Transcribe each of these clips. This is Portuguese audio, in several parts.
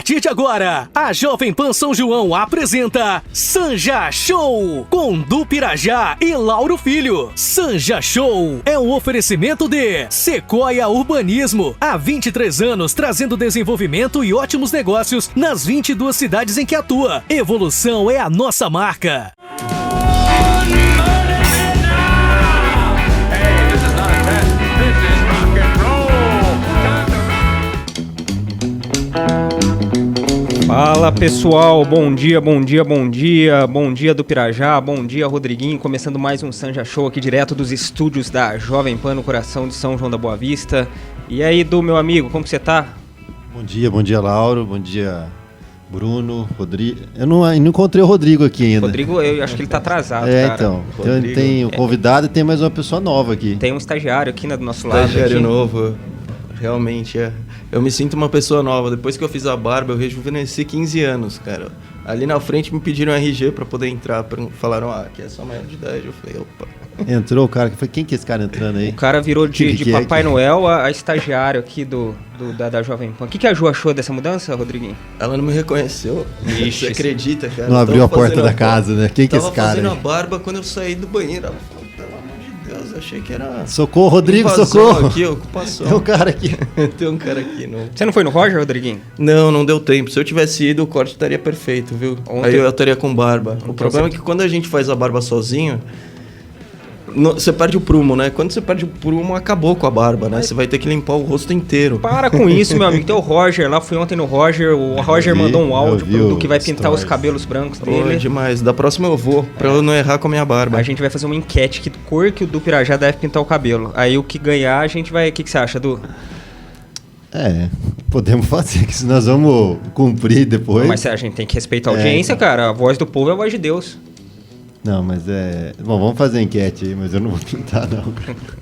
partir de agora, a Jovem Pan São João apresenta Sanja Show, com Du Pirajá e Lauro Filho. Sanja Show é um oferecimento de Sequoia Urbanismo, há 23 anos trazendo desenvolvimento e ótimos negócios nas 22 cidades em que atua. Evolução é a nossa marca. Fala pessoal, bom dia do Pirajá, bom dia Rodriguinho, começando mais um Sanja Show aqui direto dos estúdios da Jovem Pan no coração de São João da Boa Vista. E aí, Du, meu amigo, como que você tá? Bom dia Lauro, bom dia Bruno, Rodrigo. Eu não encontrei o Rodrigo aqui ainda. Rodrigo, eu acho que ele tá atrasado, cara. Então, tem o convidado e tem mais uma pessoa nova aqui. Tem um estagiário aqui do nosso lado. Estagiário aqui. novo, realmente é. Eu me sinto uma pessoa nova. Depois que eu fiz a barba, eu rejuvenesci 15 anos, cara. Ali na frente me pediram RG pra poder entrar. Falaram, que é só maior de idade. Eu falei, opa. Entrou o cara, quem que é esse cara entrando aí? O cara virou de Papai Noel a estagiário aqui da Jovem Pan. O que a Ju achou dessa mudança, Rodriguinho? Ela não me reconheceu. Você acredita, cara? Não abriu a porta da casa, né? Quem que é esse cara? Eu tava fazendo aí? a barba quando eu saí do banheiro. Ela falou, pelo amor de Deus, achei que era... Socorro, Rodrigo, invasão socorro! Aqui, ocupação. Tem um cara aqui. Tem um cara aqui, não. Você não foi no Roger, Rodriguinho? Não deu tempo. Se eu tivesse ido, o corte estaria perfeito, viu? Ontem... Aí eu estaria com barba. O problema é que quando a gente faz a barba sozinho, você perde o prumo, né? Quando você perde o prumo, acabou com a barba, né? Você vai ter que limpar o rosto inteiro. Para com isso, meu amigo. Tem o Roger lá, fui ontem no Roger. O Roger mandou um áudio do que vai pintar os cabelos brancos dele. É demais. Da próxima eu vou, pra eu não errar com a minha barba. A gente vai fazer uma enquete, que cor que o Du Pirajá deve pintar o cabelo. Aí o que ganhar, a gente vai... O que você acha, Du? Podemos fazer, que se nós vamos cumprir depois... Mas a gente tem que respeitar a audiência, cara. A voz do povo é a voz de Deus. Não, mas Bom, vamos fazer enquete aí, mas eu não vou pintar, não. O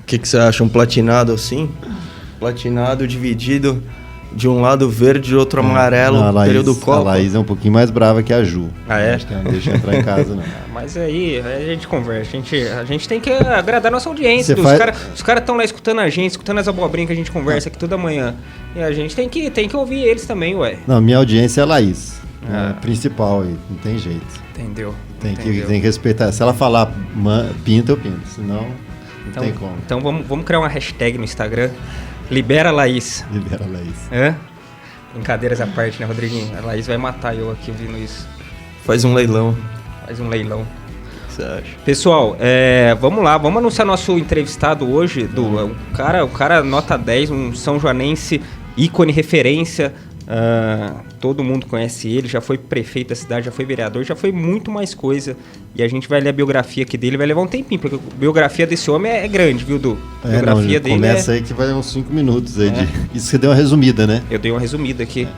que você acha? Um platinado assim? Platinado dividido de um lado verde e outro amarelo, período Copa. A Laís é um pouquinho mais brava que a Ju. Ah, é? Acho que ela não deixa entrar em casa, não. Mas aí a gente conversa. A gente tem que agradar a nossa audiência. Os caras estão lá escutando a gente, escutando as abobrinhas que a gente conversa aqui toda manhã. E a gente tem que ouvir eles também, ué. Não, minha audiência é a Laís. É principal aí, não tem jeito. Entendeu? Tem que respeitar. Se ela falar pinta, eu pinto. Senão, não tem como. Então vamos criar uma hashtag no Instagram. Libera Laís. Libera Laís. Hã? Brincadeiras à parte, né, Rodriguinho? A Laís vai matar eu aqui ouvindo isso. Faz um leilão. Faz um leilão. O que você acha? Pessoal, vamos lá. Vamos anunciar nosso entrevistado hoje. O cara nota 10, um são joanense, ícone, referência. Todo mundo conhece ele, já foi prefeito da cidade, já foi vereador, já foi muito mais coisa. E a gente vai ler a biografia aqui dele, vai levar um tempinho, porque a biografia desse homem é grande, viu, Du? A biografia dele começa aí que vai uns 5 minutos aí. Isso você deu uma resumida, né? Eu dei uma resumida aqui.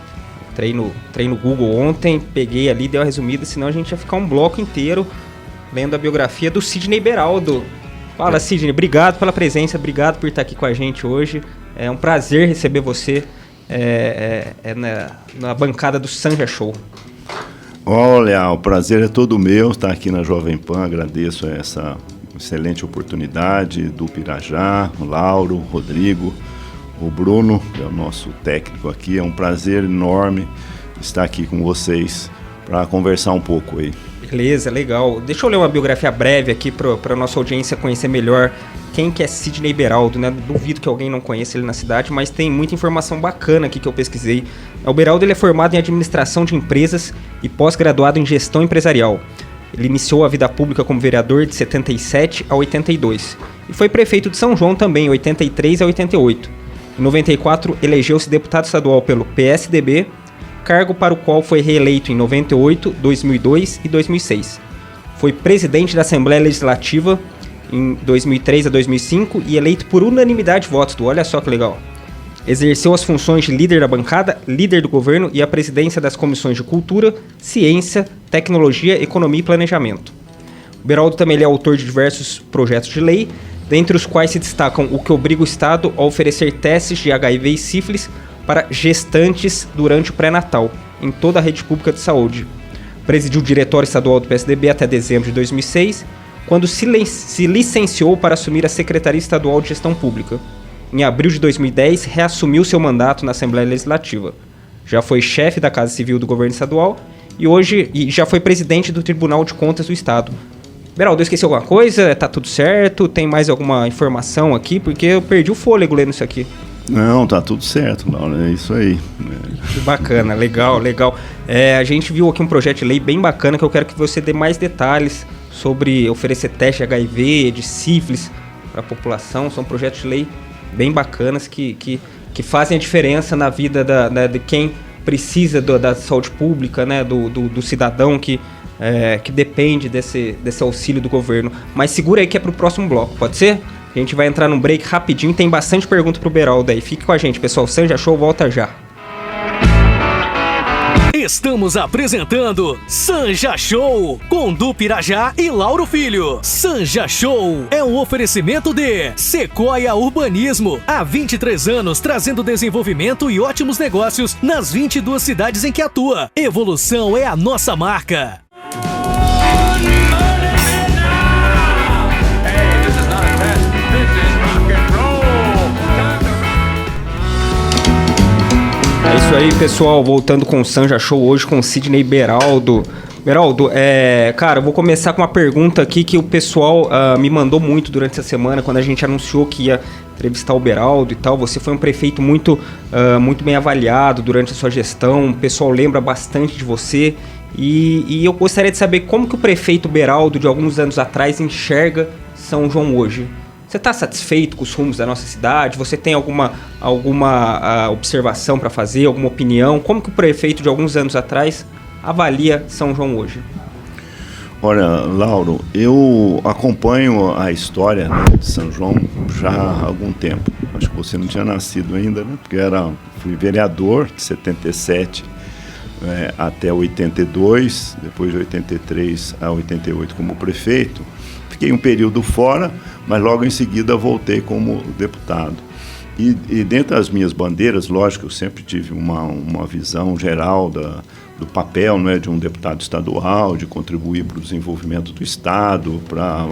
Treino no Google ontem, peguei ali, dei uma resumida, senão a gente ia ficar um bloco inteiro lendo a biografia do Sidney Beraldo. Fala, Sidney, obrigado pela presença, obrigado por estar aqui com a gente hoje. É um prazer receber você. Na bancada do Sanja Show. Olha, o prazer é todo meu estar aqui na Jovem Pan, agradeço essa excelente oportunidade do Pirajá, o Lauro, o Rodrigo, o Bruno, que é o nosso técnico aqui, é um prazer enorme estar aqui com vocês para conversar um pouco aí. Beleza, legal. Deixa eu ler uma biografia breve aqui para a nossa audiência conhecer melhor quem que é Sidney Beraldo, né? Duvido que alguém não conheça ele na cidade, mas tem muita informação bacana aqui que eu pesquisei. O Beraldo ele é formado em administração de empresas e pós-graduado em gestão empresarial. Ele iniciou a vida pública como vereador de 77 a 82 e foi prefeito de São João também, 83 a 88. Em 94, elegeu-se deputado estadual pelo PSDB, cargo para o qual foi reeleito em 98, 2002 e 2006. Foi presidente da Assembleia Legislativa em 2003 a 2005 e eleito por unanimidade de votos. Olha só que legal. Exerceu as funções de líder da bancada, líder do governo e a presidência das comissões de Cultura, Ciência, Tecnologia, Economia e Planejamento. O Beraldo também é autor de diversos projetos de lei, dentre os quais se destacam o que obriga o Estado a oferecer testes de HIV e sífilis para gestantes durante o pré-natal, em toda a rede pública de saúde. Presidiu o diretório estadual do PSDB até dezembro de 2006, quando se licenciou para assumir a Secretaria Estadual de Gestão Pública. Em abril de 2010, reassumiu seu mandato na Assembleia Legislativa. já foi chefe da Casa Civil do Governo Estadual e hoje já foi presidente do Tribunal de Contas do Estado. Beraldo, eu esqueci alguma coisa? Tá tudo certo? Tem mais alguma informação aqui? Porque eu perdi o fôlego lendo isso aqui. Não, tá tudo certo, Lauro, é isso aí. Que bacana, legal. A gente viu aqui um projeto de lei bem bacana que eu quero que você dê mais detalhes sobre oferecer teste de HIV, de sífilis para a população. São projetos de lei bem bacanas que fazem a diferença na vida de quem precisa da saúde pública, né, do cidadão que depende desse auxílio do governo. Mas segura aí que é pro próximo bloco, pode ser? A gente vai entrar num break rapidinho, tem bastante pergunta pro Beraldo aí. Fique com a gente, pessoal. Sanja Show volta já. Estamos apresentando Sanja Show com Du Pirajá e Lauro Filho. Sanja Show é um oferecimento de Sequoia Urbanismo. Há 23 anos trazendo desenvolvimento e ótimos negócios nas 22 cidades em que atua. Evolução é a nossa marca. É isso aí, pessoal, voltando com o Sanja Show hoje com o Sidney Beraldo. Beraldo, cara, eu vou começar com uma pergunta aqui que o pessoal me mandou muito durante essa semana, quando a gente anunciou que ia entrevistar o Beraldo e tal. Você foi um prefeito muito bem avaliado durante a sua gestão, o pessoal lembra bastante de você. E eu gostaria de saber como que o prefeito Beraldo, de alguns anos atrás, enxerga São João hoje. Você está satisfeito com os rumos da nossa cidade? Você tem alguma observação para fazer, alguma opinião? Como que o prefeito de alguns anos atrás avalia São João hoje? Olha, Lauro, eu acompanho a história, né, de São João já há algum tempo. Acho que você não tinha nascido ainda, né? Porque fui vereador de 77 até 82, depois de 83 a 88 como prefeito. Fiquei um período fora, mas logo em seguida voltei como deputado. E dentro das minhas bandeiras, lógico, eu sempre tive uma visão geral do papel, né, de um deputado estadual, de contribuir para o desenvolvimento do Estado, para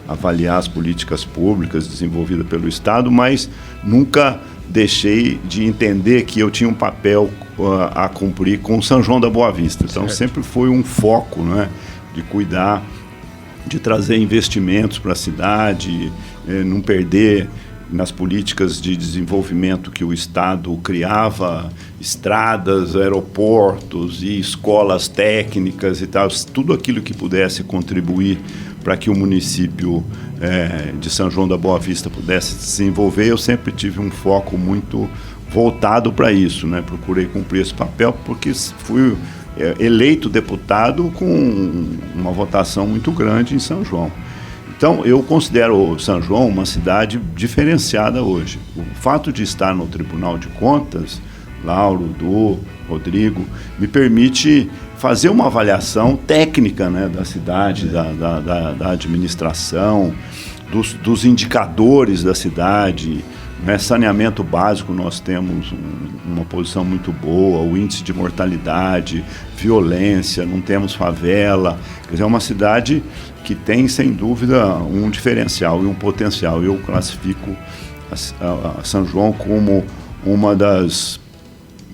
avaliar as políticas públicas desenvolvidas pelo Estado, mas nunca deixei de entender que eu tinha um papel a cumprir com São João da Boa Vista. Então sempre foi um foco, né, de cuidar, de trazer investimentos para a cidade, não perder nas políticas de desenvolvimento que o Estado criava, estradas, aeroportos e escolas técnicas e tal, tudo aquilo que pudesse contribuir para que o município de São João da Boa Vista pudesse se desenvolver. Eu sempre tive um foco muito voltado para isso, né? Procurei cumprir esse papel porque fui eleito deputado com uma votação muito grande em São João. Então, eu considero São João uma cidade diferenciada hoje. O fato de estar no Tribunal de Contas, Lauro, Du, Rodrigo, me permite fazer uma avaliação técnica, né, da cidade, da administração, dos indicadores da cidade. Saneamento básico, nós temos uma posição muito boa, o índice de mortalidade, violência, não temos favela. Quer dizer, é uma cidade que tem, sem dúvida, um diferencial e um potencial. Eu classifico a São João como uma das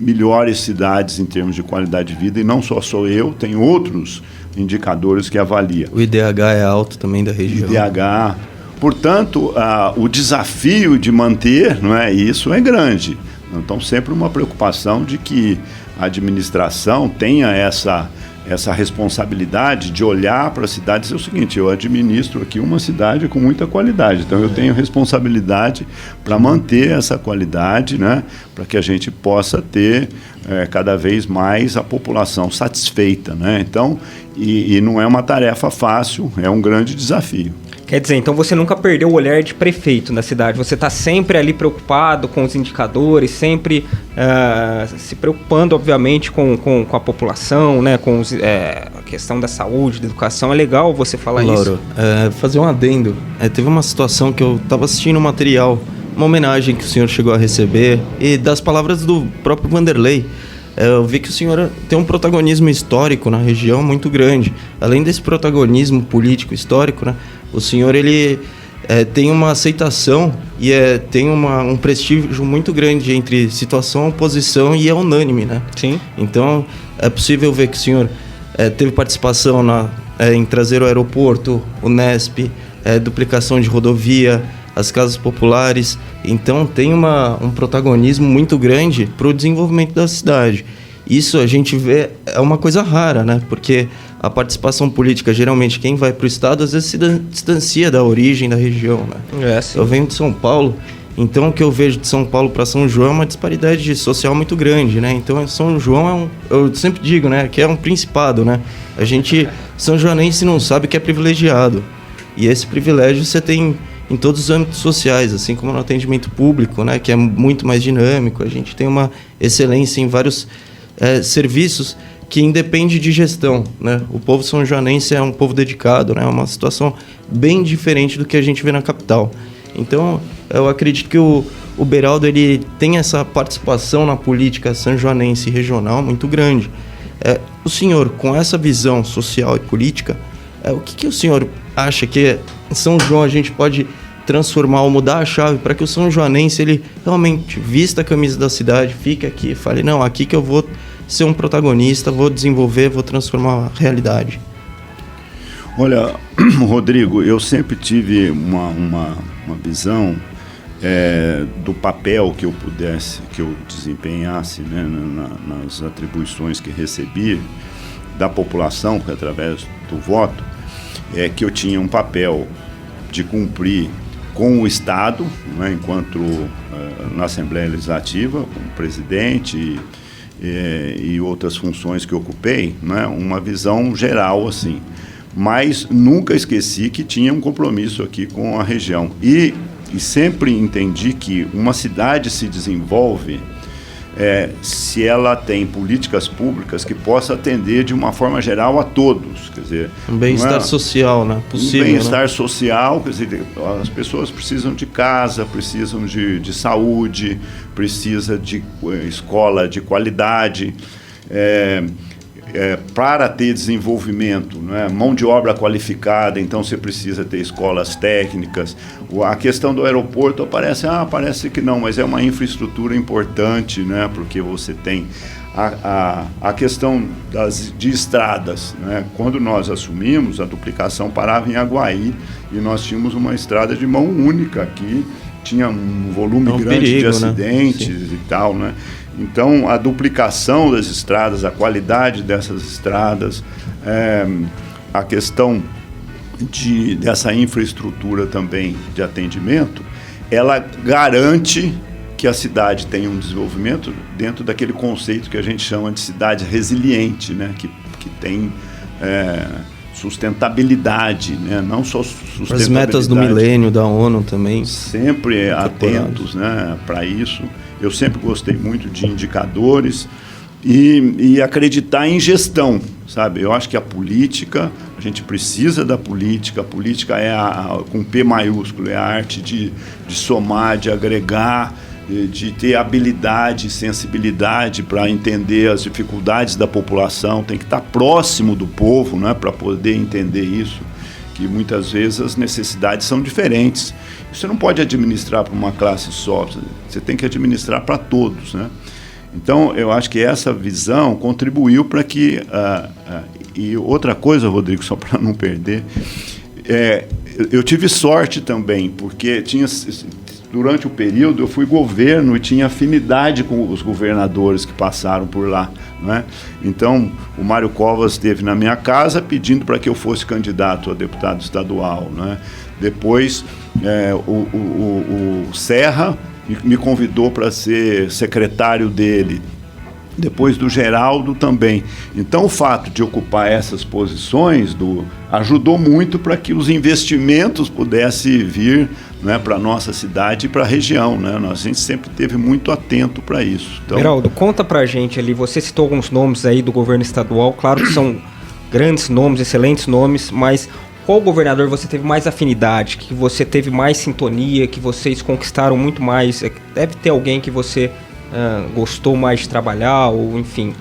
melhores cidades em termos de qualidade de vida, e não só sou eu, tem outros indicadores que avaliam. O IDH é alto também da região. IDH. Portanto, o desafio de manter, não é, isso é grande. Então, sempre uma preocupação de que a administração tenha essa responsabilidade de olhar para a cidade e dizer o seguinte: eu administro aqui uma cidade com muita qualidade, então eu tenho responsabilidade para manter essa qualidade, né, para que a gente possa ter cada vez mais a população satisfeita, né? Então, e não é uma tarefa fácil, é um grande desafio. Quer dizer, então você nunca perdeu o olhar de prefeito na cidade, você está sempre ali preocupado com os indicadores, sempre se preocupando, obviamente, com a população, né, com a questão da saúde, da educação. É legal você falar Lauro, isso. Fazer um adendo. Teve uma situação que eu estava assistindo um material, uma homenagem que o senhor chegou a receber, e das palavras do próprio Vanderlei. Eu vi que o senhor tem um protagonismo histórico na região muito grande. Além desse protagonismo político histórico, né, o senhor ele tem uma aceitação e tem um prestígio muito grande entre situação e oposição, e é unânime, né? Sim. Então, é possível ver que o senhor teve participação em trazer o aeroporto, o Nesp, duplicação de rodovia, as casas populares. Então, tem um protagonismo muito grande para o desenvolvimento da cidade. Isso a gente vê, é uma coisa rara, né? Porque a participação política, geralmente, quem vai para o estado, às vezes se distancia da origem da região, né? Eu venho de São Paulo, então o que eu vejo de São Paulo para São João é uma disparidade social muito grande, né? Então, São João eu sempre digo, né, que é um principado, né? A gente, são joanense, não sabe que é privilegiado. E esse privilégio você tem em todos os âmbitos sociais, assim como no atendimento público, né, que é muito mais dinâmico. A gente tem uma excelência em vários serviços que independe de gestão, né? O povo são-joanense é um povo dedicado, né? É uma situação bem diferente do que a gente vê na capital. Então, eu acredito que o Beraldo ele tem essa participação na política são-joanense e regional muito grande. O senhor, com essa visão social e política, o que o senhor acha que em São João a gente pode transformar ou mudar a chave para que o são-joanense ele realmente vista a camisa da cidade, fique aqui e fale, não, aqui que eu vou ser um protagonista, vou desenvolver, vou transformar a realidade? Olha, Rodrigo, eu sempre tive uma visão do papel que eu desempenhasse, né, nas atribuições que recebi da população através do voto, que eu tinha um papel de cumprir com o Estado, né, enquanto na Assembleia Legislativa, como presidente e outras funções que ocupei, né, uma visão geral assim, mas nunca esqueci que tinha um compromisso aqui com a região e sempre entendi que uma cidade se desenvolve se ela tem políticas públicas que possa atender de uma forma geral a todos, quer dizer, um bem-estar social, né? Possível, um bem-estar, né? Social, quer dizer, as pessoas precisam de casa, precisam de saúde, precisa de escola de qualidade, para ter desenvolvimento, né? Mão de obra qualificada, então você precisa ter escolas técnicas. A questão do aeroporto parece que não, mas é uma infraestrutura importante, né? Porque você tem a questão de estradas, né? Quando nós assumimos, a duplicação parava em Aguaí e nós tínhamos uma estrada de mão única aqui, tinha um volume grande de acidentes, né? E tal, né? Então, a duplicação das estradas, a qualidade dessas estradas, a questão dessa infraestrutura também de atendimento, ela garante que a cidade tenha um desenvolvimento dentro daquele conceito que a gente chama de cidade resiliente, né? Que tem sustentabilidade, né? Não só sustentabilidade. As metas do milênio da ONU também. Sempre atentos, né, para isso. Eu sempre gostei muito de indicadores e acreditar em gestão, sabe? Eu acho que a gente precisa da política. A política com P maiúsculo, é a arte de somar, de agregar, de ter habilidade, sensibilidade para entender as dificuldades da população. Tem que estar próximo do povo, né, para poder entender isso, que muitas vezes as necessidades são diferentes. Você não pode administrar para uma classe só, você tem que administrar para todos, né? Então, eu acho que essa visão contribuiu para que... e outra coisa, Rodrigo, só para não perder, eu tive sorte também, porque durante o período eu fui governo e tinha afinidade com os governadores que passaram por lá, né? Então, o Mário Covas esteve na minha casa pedindo para que eu fosse candidato a deputado estadual, né? Depois, o Serra me convidou para ser secretário dele. Depois do Geraldo também. Então, o fato de ocupar essas posições ajudou muito para que os investimentos pudessem vir, né, para a nossa cidade e para a região, né? A gente sempre esteve muito atento para isso. Então, Beraldo, conta para a gente ali, você citou alguns nomes aí do governo estadual, claro que são grandes nomes, excelentes nomes, mas qual governador você teve mais afinidade, que você teve mais sintonia, que vocês conquistaram muito mais? Deve ter alguém que você gostou mais de trabalhar, ou enfim,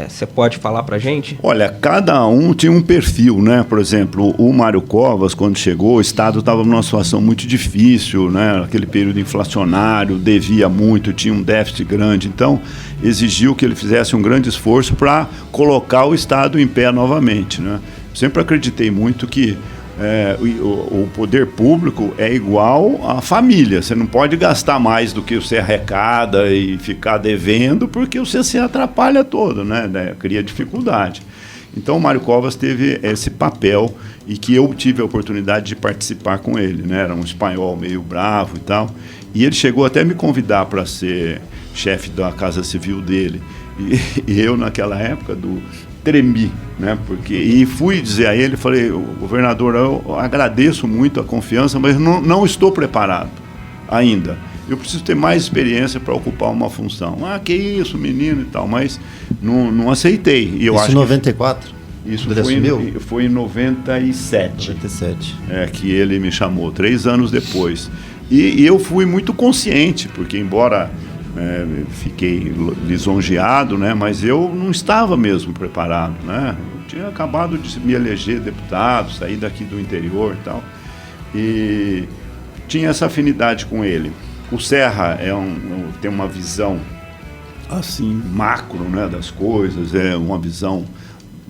Você pode falar pra gente? Olha, cada um tinha um perfil, né? Por exemplo, o Mário Covas, quando chegou, o Estado estava numa situação muito difícil, né? Aquele período inflacionário, devia muito, tinha um déficit grande. Então, exigiu que ele fizesse um grande esforço para colocar o Estado em pé novamente, né? Sempre acreditei muito que o poder público é igual à família. Você não pode gastar mais do que você arrecada e ficar devendo, porque você se atrapalha todo, né? Cria dificuldade. Então o Mário Covas teve esse papel e que eu tive a oportunidade de participar com ele, né? Era um espanhol meio bravo e tal. E ele chegou até a me convidar para ser chefe da Casa Civil dele. E eu, naquela época, tremi, né? E fui dizer a ele, falei, governador, eu agradeço muito a confiança, mas não estou preparado ainda. Eu preciso ter mais experiência para ocupar uma função. Que isso, menino e tal, mas não aceitei. E eu isso acho em 94? Isso foi em 97. 97. Que ele me chamou, 3 anos depois. E eu fui muito consciente, porque embora... fiquei lisonjeado, né? Mas eu não estava mesmo preparado, né? Eu tinha acabado de me eleger deputado, sair daqui do interior e tal, e tinha essa afinidade com ele. O Serra tem uma visão assim macro, né, das coisas, é uma visão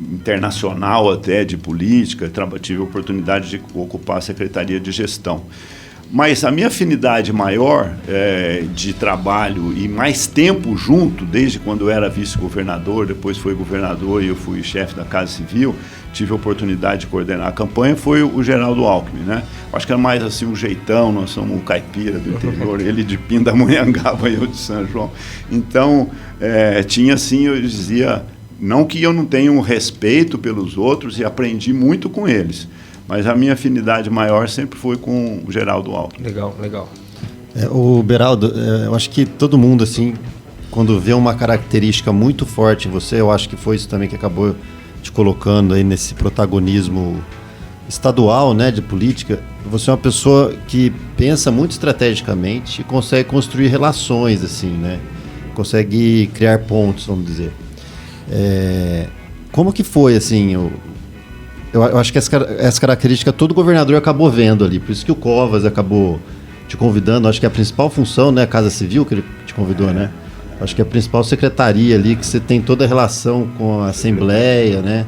internacional até de política. Tive a oportunidade de ocupar a Secretaria de Gestão. Mas a minha afinidade maior de trabalho e mais tempo junto, desde quando eu era vice-governador, depois foi governador e eu fui chefe da Casa Civil, tive a oportunidade de coordenar a campanha, foi o Geraldo Alckmin, né? Acho que era mais assim um jeitão, nós somos o caipira do interior, ele de Pindamonhangaba e eu de São João. Então, tinha assim, eu dizia, não que eu não tenha um respeito pelos outros e aprendi muito com eles, mas a minha afinidade maior sempre foi com o Geraldo Alckmin. Legal. O Beraldo, eu acho que todo mundo, assim, quando vê uma característica muito forte em você, eu acho que foi isso também que acabou te colocando aí nesse protagonismo estadual, né, de política. Você é uma pessoa que pensa muito estrategicamente e consegue construir relações, assim, né? Consegue criar pontos, vamos dizer. Como que foi, assim, eu acho que essa característica todo governador acabou vendo ali, por isso que o Covas acabou te convidando. Acho que a principal função, né, a Casa Civil que ele te convidou, né? Acho que a principal secretaria ali, que você tem toda a relação com a Assembleia, né?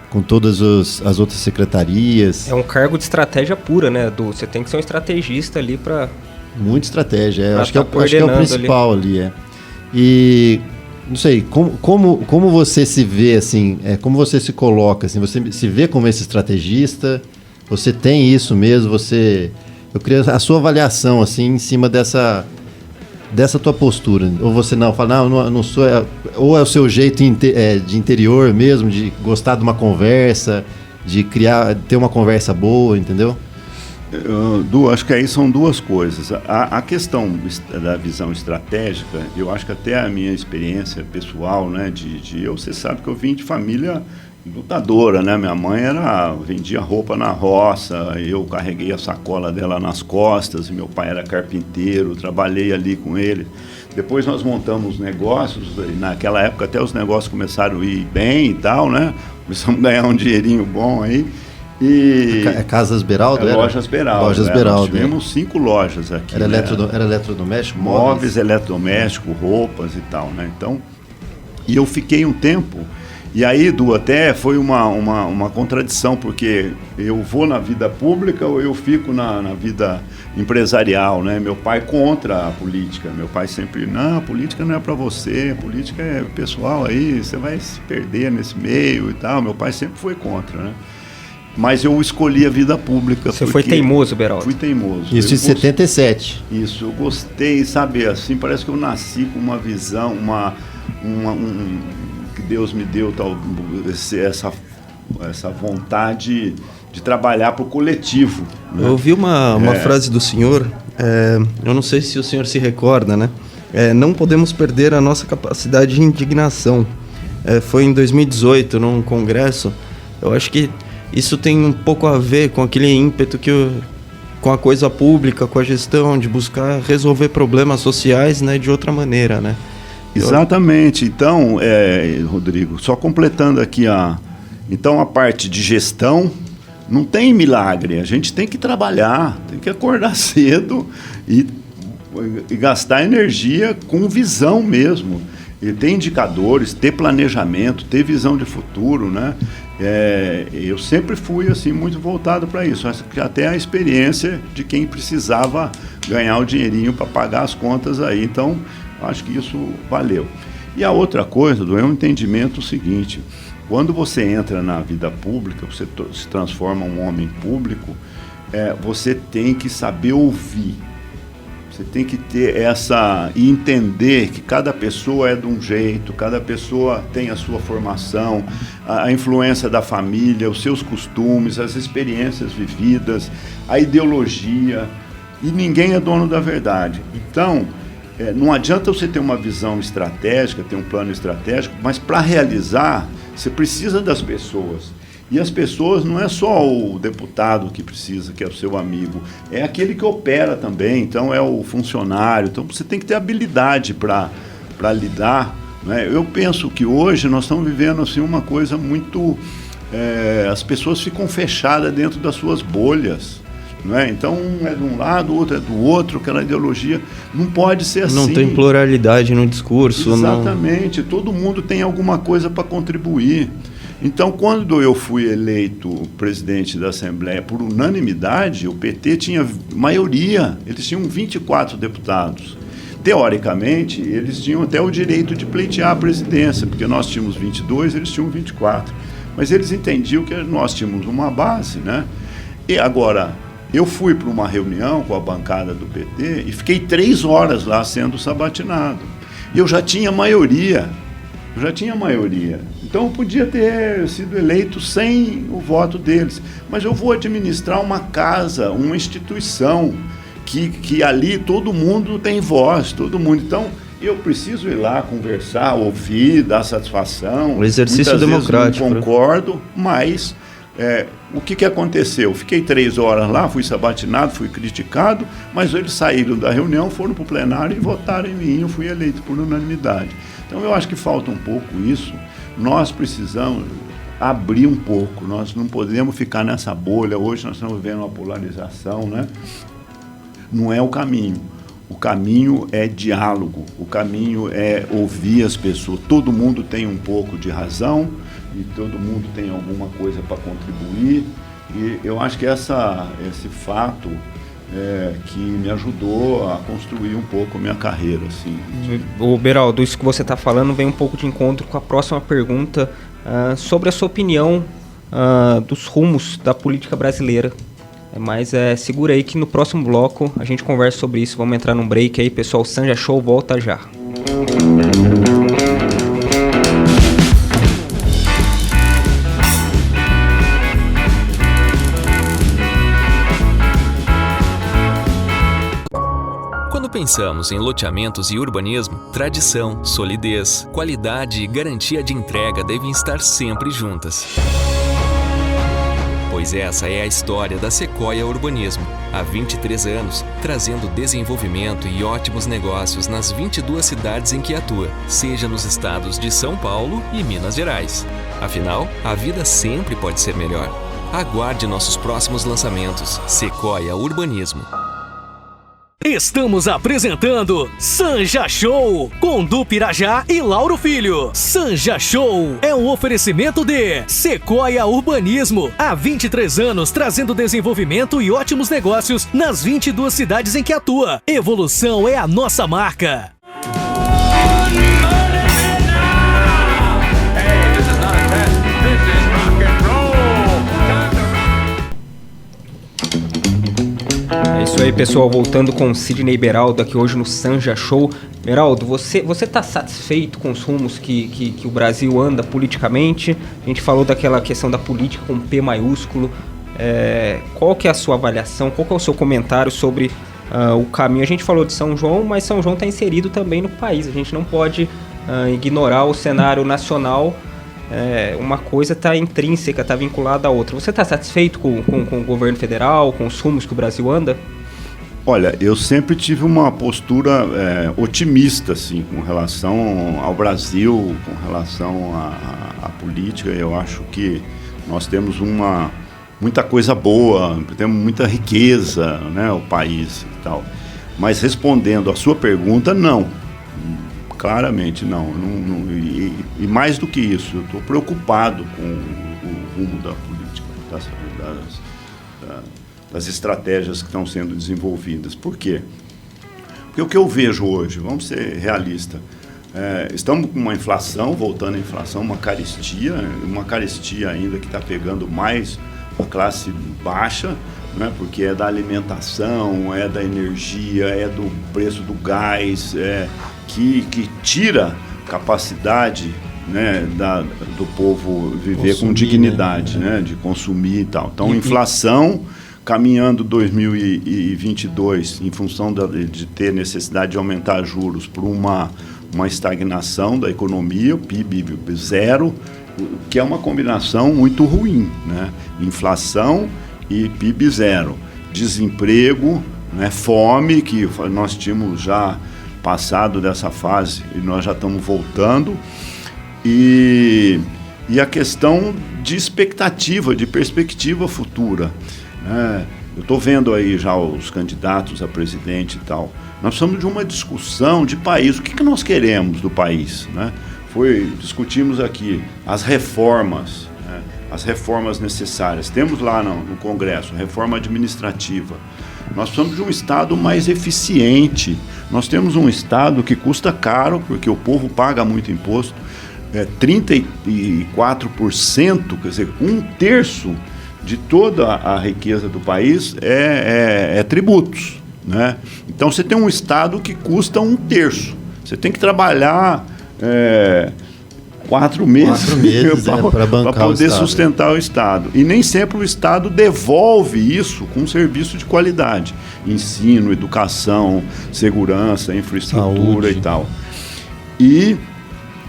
Com todas as outras secretarias. É um cargo de estratégia pura, né? Você tem que ser um estrategista ali para... Muita estratégia, acho que é o principal ali. E... não sei, como você se vê, assim, como você se coloca, assim, você se vê como esse estrategista, você tem isso mesmo, eu queria a sua avaliação, assim, em cima dessa tua postura, ou você fala, não sou, ou é o seu jeito de interior mesmo, de gostar de uma conversa, de ter uma conversa boa, entendeu? Acho que aí são duas coisas. A questão da visão estratégica, eu acho que até a minha experiência pessoal, né, você sabe que eu vim de família lutadora, né? Minha mãe vendia roupa na roça, eu carreguei a sacola dela nas costas, e meu pai era carpinteiro, trabalhei ali com ele. Depois nós montamos negócios, naquela época até os negócios começaram a ir bem e tal, né? Começamos a ganhar um dinheirinho bom aí. Casas Beraldo? Lojas Beraldo. Lojas Beraldo. Nós tivemos 5 lojas aqui. Era eletrodoméstico? Móveis, eletrodoméstico, roupas e tal, né? Então, e eu fiquei um tempo, e aí, Edu, até foi uma contradição, porque eu vou na vida pública ou eu fico na vida empresarial, né? Meu pai contra a política. Meu pai sempre, não, a política não é para você, a política é pessoal aí, você vai se perder nesse meio e tal. Meu pai sempre foi contra, né? Mas eu escolhi a vida pública. Você foi teimoso, Beraldo? Fui teimoso. Isso em 77. Isso, eu gostei, sabe, assim, parece que eu nasci com uma visão, que Deus me deu, essa vontade de trabalhar para o coletivo. Né? Eu ouvi uma frase do senhor, eu não sei se o senhor se recorda, né? Não podemos perder a nossa capacidade de indignação. Foi em 2018, num congresso, eu acho que isso tem um pouco a ver com aquele ímpeto com a coisa pública, com a gestão, de buscar resolver problemas sociais, né, de outra maneira, né? Exatamente. Então, Rodrigo, só completando aqui então a parte de gestão, não tem milagre. A gente tem que trabalhar, tem que acordar cedo e gastar energia com visão mesmo. E ter indicadores, ter planejamento, ter visão de futuro, né? Eu sempre fui assim muito voltado para isso. Até a experiência de quem precisava ganhar o dinheirinho para pagar as contas aí. Então, acho que isso valeu. E a outra coisa, é um entendimento seguinte: quando você entra na vida pública, você se transforma um homem público, você tem que saber ouvir. Você tem que ter e entender que cada pessoa é de um jeito, cada pessoa tem a sua formação, a influência da família, os seus costumes, as experiências vividas, a ideologia, e ninguém é dono da verdade. Então, não adianta você ter uma visão estratégica, ter um plano estratégico, mas para realizar, você precisa das pessoas. E as pessoas não é só o deputado que precisa, que é o seu amigo, é aquele que opera também, então é o funcionário. Então você tem que ter habilidade para lidar, né? Eu penso que hoje nós estamos vivendo assim, uma coisa muito... as pessoas ficam fechadas dentro das suas bolhas. Não é? Então um é de um lado, o outro é do outro, aquela ideologia não pode ser assim. Não tem pluralidade no discurso. Exatamente, todo mundo tem alguma coisa para contribuir. Então, quando eu fui eleito presidente da Assembleia por unanimidade, o PT tinha maioria, eles tinham 24 deputados. Teoricamente, eles tinham até o direito de pleitear a presidência, porque nós tínhamos 22, eles tinham 24. Mas eles entendiam que nós tínhamos uma base, né? E agora, eu fui para uma reunião com a bancada do PT e fiquei 3 horas lá sendo sabatinado. E eu já tinha maioria. Então eu podia ter sido eleito sem o voto deles. Mas eu vou administrar uma casa, uma instituição, que ali todo mundo tem voz, todo mundo. Então eu preciso ir lá conversar, ouvir, dar satisfação. O exercício democrático. Não concordo, mas o que aconteceu? Fiquei 3 horas lá, fui sabatinado, fui criticado, mas eles saíram da reunião, foram para o plenário e votaram em mim. Eu fui eleito por unanimidade. Então eu acho que falta um pouco isso. Nós precisamos abrir um pouco, nós não podemos ficar nessa bolha. Hoje nós estamos vivendo uma polarização, né? Não é o caminho. O caminho é diálogo, o caminho é ouvir as pessoas. Todo mundo tem um pouco de razão e todo mundo tem alguma coisa para contribuir. E eu acho que esse fato que me ajudou a construir um pouco a minha carreira. Assim. O Beraldo, isso que você está falando vem um pouco de encontro com a próxima pergunta sobre a sua opinião dos rumos da política brasileira. Mas segura aí que no próximo bloco a gente conversa sobre isso. Vamos entrar num break aí, pessoal. Sanja Show volta já. Quando pensamos em loteamentos e urbanismo, tradição, solidez, qualidade e garantia de entrega devem estar sempre juntas. Pois essa é a história da Sequoia Urbanismo, há 23 anos, trazendo desenvolvimento e ótimos negócios nas 22 cidades em que atua, seja nos estados de São Paulo e Minas Gerais. Afinal, a vida sempre pode ser melhor. Aguarde nossos próximos lançamentos. Sequoia Urbanismo. Estamos apresentando Sanja Show, com Du Pirajá e Lauro Filho. Sanja Show é um oferecimento de Sequoia Urbanismo, há 23 anos trazendo desenvolvimento e ótimos negócios nas 22 cidades em que atua. Evolução é a nossa marca. É isso aí, pessoal, voltando com o Sidney Beraldo aqui hoje no Sanja Show. Beraldo, você está satisfeito com os rumos que o Brasil anda politicamente? A gente falou daquela questão da política com P maiúsculo. Qual que é a sua avaliação, qual que é o seu comentário sobre o caminho? A gente falou de São João, mas São João está inserido também no país. A gente não pode ignorar o cenário nacional. Uma coisa está intrínseca, está vinculada à outra. Você está satisfeito com o governo federal, com os rumos que o Brasil anda? Olha, eu sempre tive uma postura otimista, assim, com relação ao Brasil, com relação à política. Eu acho que nós temos muita coisa boa, temos muita riqueza, né, o país e tal. Mas respondendo a sua pergunta, não. Claramente não. E mais do que isso, eu estou preocupado com o rumo da política, das estratégias que estão sendo desenvolvidas. Por quê? Porque o que eu vejo hoje, vamos ser realistas, estamos com uma inflação, voltando à inflação, uma carestia ainda que está pegando mais a classe baixa, né, porque é da alimentação, é da energia, é do preço do gás, que tira capacidade, né, do povo viver consumir, com dignidade, né, de consumir e tal. Então, inflação caminhando 2022 em função de ter necessidade de aumentar juros por uma estagnação da economia, o PIB zero, que é uma combinação muito ruim, né? Inflação e PIB zero. Desemprego, né? Fome, que nós tínhamos já passado dessa fase e nós já estamos voltando. E a questão de expectativa, de perspectiva futura. Eu estou vendo aí já os candidatos a presidente e tal. Nós precisamos de uma discussão de país. O que nós queremos do país, né? Discutimos aqui as reformas, né? As reformas necessárias. Temos lá no Congresso reforma administrativa. Nós precisamos de um Estado mais eficiente. Nós temos um Estado que custa caro, porque o povo paga muito imposto. 34%, quer dizer, 1/3 de toda a riqueza do país é tributos, né? Então você tem um Estado que custa 1/3. Você tem que trabalhar 4 meses para poder sustentar o Estado. E nem sempre o Estado devolve isso com um serviço de qualidade. Ensino, educação, segurança, infraestrutura e tal. E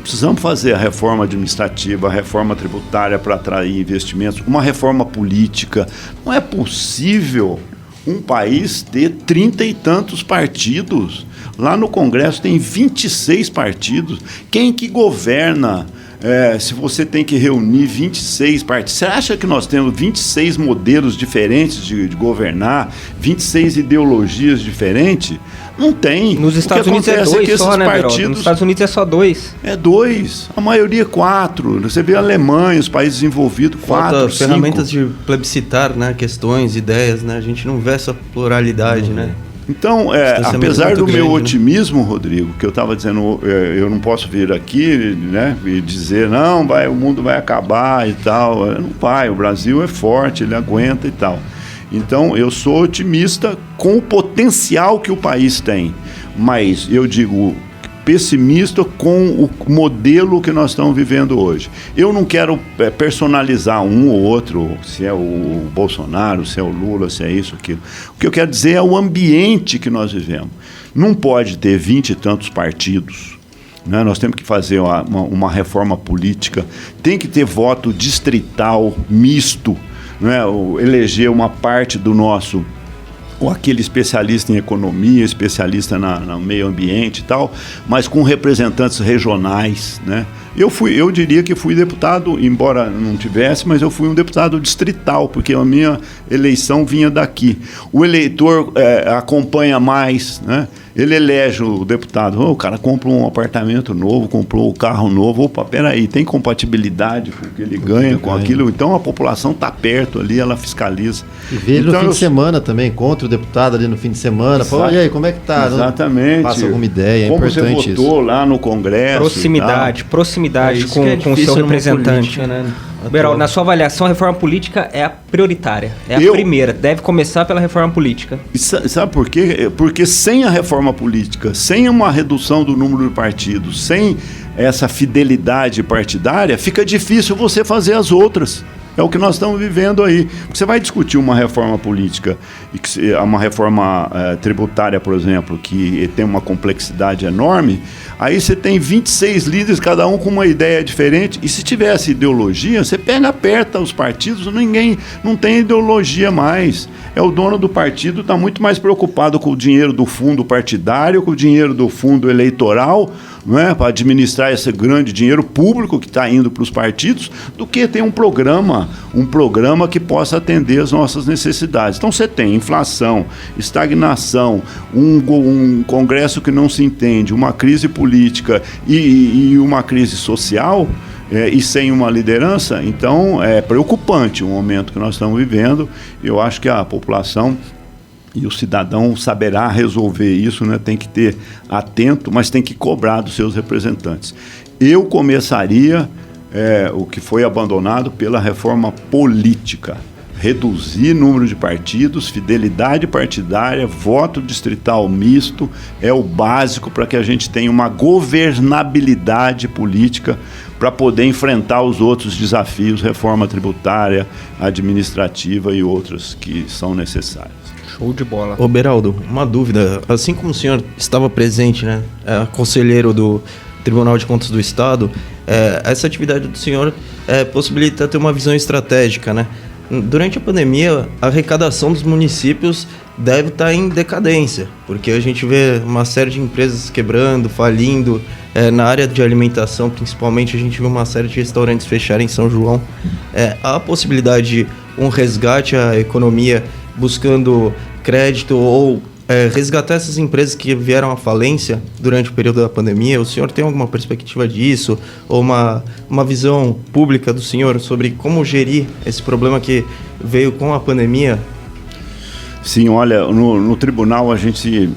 precisamos fazer a reforma administrativa, a reforma tributária para atrair investimentos, uma reforma política. Não é possível um país ter 30 e tantos partidos. Lá no Congresso tem 26 partidos. Quem que governa? Se você tem que reunir 26 partidos, você acha que nós temos 26 modelos diferentes de governar, 26 ideologias diferentes? Não tem. Nos Estados Unidos é 2 só, né, partidos... Nos Estados Unidos é só 2. É 2. A maioria 4. Você vê a Alemanha, os países desenvolvidos, 4, 5. Ferramentas de plebiscitar, né, questões, ideias, né? A gente não vê essa pluralidade, né? Então, apesar do meu otimismo, Rodrigo, que eu estava dizendo, eu não posso vir aqui, né, e dizer, não, o mundo vai acabar e tal. Não vai, o Brasil é forte, ele aguenta e tal. Então, eu sou otimista com o potencial que o país tem, mas eu digo pessimista com o modelo que nós estamos vivendo hoje. Eu não quero personalizar um ou outro, se é o Bolsonaro, se é o Lula, se é isso, aquilo. O que eu quero dizer é o ambiente que nós vivemos. Não pode ter 20 e tantos partidos. Né? Nós temos que fazer uma reforma política, tem que ter voto distrital, misto, né? Eleger uma parte do nosso, ou aquele especialista em economia, especialista no meio ambiente e tal, mas com representantes regionais, né? Eu diria que fui deputado, embora não tivesse, mas eu fui um deputado distrital, porque a minha eleição vinha daqui. O eleitor acompanha mais, né? Ele elege o deputado. O cara compra um apartamento novo, comprou um carro novo. Opa, peraí, tem compatibilidade com o que ele ganha com aquilo? Então a população está perto ali, ela fiscaliza. E vê ele no fim de semana também, encontra o deputado ali no fim de semana. Fala, e aí, como é que tá? Exatamente. Passa alguma ideia, como importante você votou isso. Lá no Congresso. Proximidade com o seu representante. Política, né? Beraldo, na sua avaliação, a reforma política é a prioritária, é a primeira, deve começar pela reforma política. Sabe por quê? Porque sem a reforma política, sem uma redução do número de partidos, sem essa fidelidade partidária, fica difícil você fazer as outras. É o que nós estamos vivendo aí. Você vai discutir uma reforma política, uma reforma tributária, por exemplo, que tem uma complexidade enorme, Aí você tem 26 líderes, cada um com uma ideia diferente, e se tivesse ideologia, você aperta os partidos, ninguém não tem ideologia mais. O dono do partido está muito mais preocupado com o dinheiro do fundo partidário, com o dinheiro do fundo eleitoral, não é, para administrar esse grande dinheiro público que está indo para os partidos, do que ter um programa que possa atender as nossas necessidades. Então você tem inflação, estagnação, um Congresso que não se entende, uma crise política e uma crise social, e sem uma liderança. Então é preocupante o momento que nós estamos vivendo. Eu acho que a população e o cidadão saberá resolver isso, né? Tem que ter atento, mas tem que cobrar dos seus representantes. Eu começaria o que foi abandonado pela reforma política. Reduzir número de partidos, fidelidade partidária, voto distrital misto é o básico para que a gente tenha uma governabilidade política para poder enfrentar os outros desafios, reforma tributária, administrativa e outras que são necessárias. Show de bola. Ô Beraldo, uma dúvida. Assim como o senhor estava presente, né, conselheiro do Tribunal de Contas do Estado, essa atividade do senhor possibilita ter uma visão estratégica, né? Durante a pandemia, a arrecadação dos municípios deve estar em decadência, porque a gente vê uma série de empresas quebrando, falindo. Na área de alimentação, principalmente, a gente vê uma série de restaurantes fecharem em São João. Há a possibilidade de um resgate à economia buscando crédito ou resgatar essas empresas que vieram à falência durante o período da pandemia? O senhor tem alguma perspectiva disso? Ou uma visão pública do senhor sobre como gerir esse problema que veio com a pandemia? Sim, olha, no tribunal a gente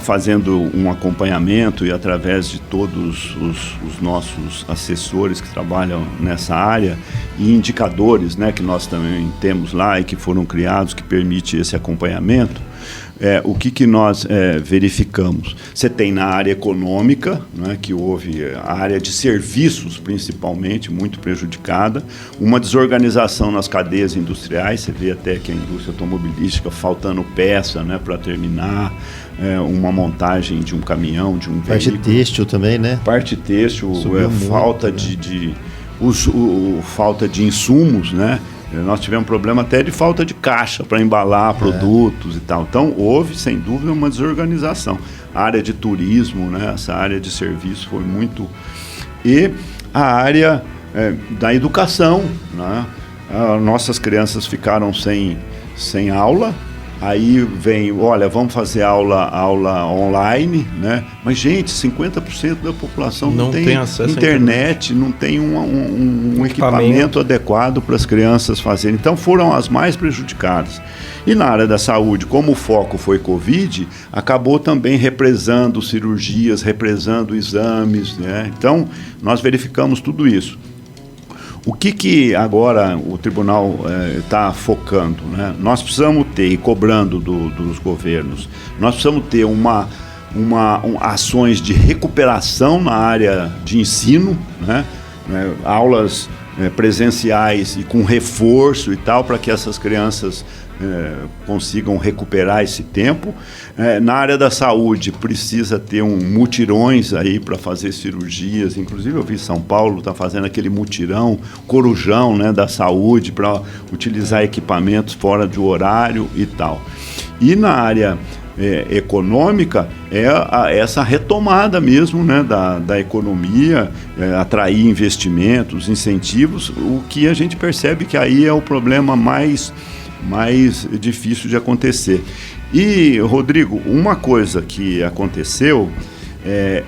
fazendo um acompanhamento e através de todos os nossos assessores que trabalham nessa área e indicadores, né, que nós também temos lá e que foram criados que permite esse acompanhamento, o que nós verificamos? Você tem na área econômica, né, que houve a área de serviços principalmente muito prejudicada, uma desorganização nas cadeias industriais. Você vê até que a indústria automobilística faltando peça, né, para terminar, uma montagem de um caminhão, de um veículo. Parte têxtil também, né? Parte têxtil, falta falta de insumos, né? Nós tivemos problema até de falta de caixa para embalar produtos e tal. Então, houve, sem dúvida, uma desorganização. A área de turismo, né? Essa área de serviço foi muito... E a área da educação, né? Nossas crianças ficaram sem aula. Aí vem, olha, vamos fazer aula online, né? Mas, gente, 50% da população não tem acesso internet, não tem um equipamento adequado para as crianças fazerem. Então, foram as mais prejudicadas. E na área da saúde, como o foco foi Covid, acabou também represando cirurgias, represando exames, né? Então, nós verificamos tudo isso. O que agora o tribunal está focando, né? Nós precisamos ter, e cobrando dos governos, nós precisamos ter ações de recuperação na área de ensino, né? Aulas presenciais e com reforço e tal, para que essas crianças consigam recuperar esse tempo. Na área da saúde, precisa ter mutirões aí para fazer cirurgias. Inclusive, eu vi São Paulo está fazendo aquele mutirão, corujão, né, da saúde, para utilizar equipamentos fora de horário e tal. E na área econômica, essa retomada mesmo, né, da economia, atrair investimentos, incentivos, o que a gente percebe que aí é o problema mais difícil de acontecer. E, Rodrigo, uma coisa que aconteceu,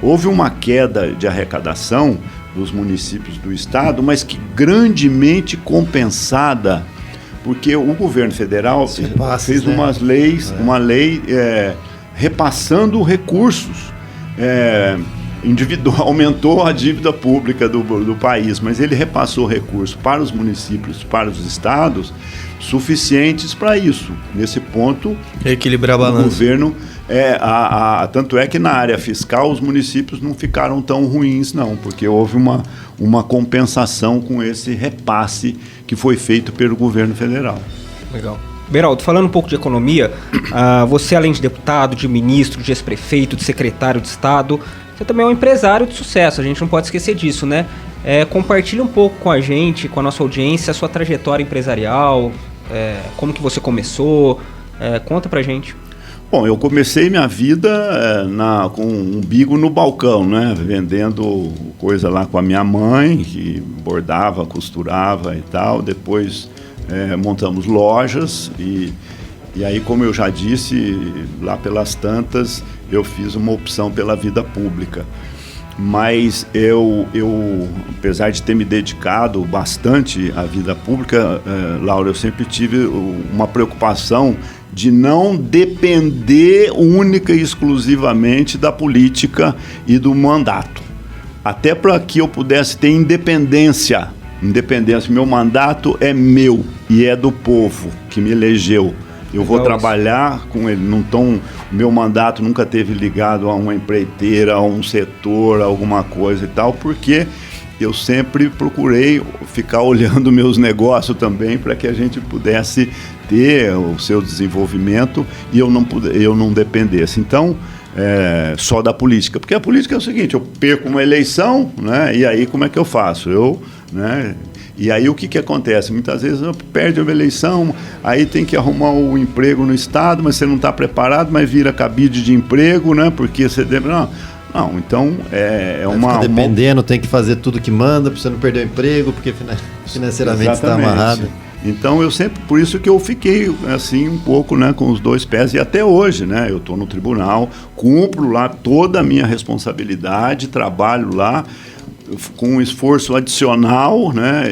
houve uma queda de arrecadação dos municípios do estado, mas que grandemente compensada, porque o governo federal fez uma lei repassando recursos, aumentou a dívida pública do país, mas ele repassou recursos para os municípios, para os estados, suficientes para isso. Nesse ponto, equilibrar a balança. O governo, tanto é que na área fiscal os municípios não ficaram tão ruins, não, porque houve uma compensação com esse repasse que foi feito pelo governo federal. Legal. Beraldo, falando um pouco de economia, você, além de deputado, de ministro, de ex-prefeito, de secretário de Estado, você também é um empresário de sucesso, a gente não pode esquecer disso, né? Compartilhe um pouco com a gente, com a nossa audiência, a sua trajetória empresarial, como que você começou, conta pra gente. Bom, eu comecei minha vida com um umbigo no balcão, né? Vendendo coisa lá com a minha mãe, que bordava, costurava e tal. Depois montamos lojas e aí, como eu já disse, lá pelas tantas, eu fiz uma opção pela vida pública. Mas eu apesar de ter me dedicado bastante à vida pública, Laura, eu sempre tive uma preocupação de não depender única e exclusivamente da política e do mandato. Até para que eu pudesse ter independência. Meu mandato é meu e é do povo que me elegeu. Eu vou trabalhar com ele. Meu mandato nunca teve ligado a uma empreiteira, a um setor, a alguma coisa e tal, porque eu sempre procurei ficar olhando meus negócios também para que a gente pudesse ter o seu desenvolvimento e eu não dependesse. Então, só da política. Porque a política é o seguinte, eu perco uma eleição, né, e aí como é que eu faço? E aí o que acontece? Muitas vezes perde uma eleição, aí tem que arrumar um emprego no Estado, mas você não está preparado, mas vira cabide de emprego, né? Porque você deve... Não, então fica dependendo, tem que fazer tudo que manda para você não perder o emprego, porque financeiramente está amarrado. Então por isso que eu fiquei assim um pouco, né, com os dois pés, e até hoje, né, eu estou no tribunal, cumpro lá toda a minha responsabilidade, trabalho lá com um esforço adicional, né,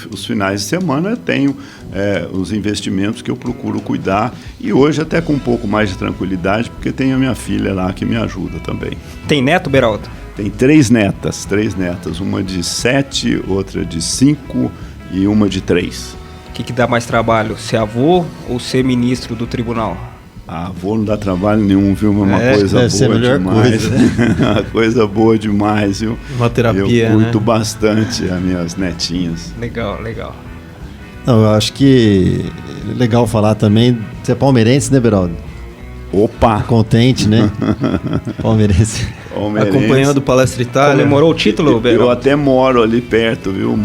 os finais de semana eu tenho os investimentos que eu procuro cuidar, e hoje até com um pouco mais de tranquilidade, porque tenho a minha filha lá que me ajuda também. Tem neto, Beraldo? Tem três netas, uma de 7, outra de 5 e uma de 3. O que dá mais trabalho, ser avô ou ser ministro do tribunal? Avô não dá trabalho nenhum, viu? Uma coisa boa demais. Coisa, né? Uma coisa boa demais, viu? Uma terapia, eu curto bastante as minhas netinhas. Legal. Não, eu acho que é legal falar também. Você é palmeirense, né, Beraldo? Opa! Contente, né? Palmeirense. Acompanhando o Palestra Itália. Comemorou o título, Beraldo? Eu até moro ali perto, viu?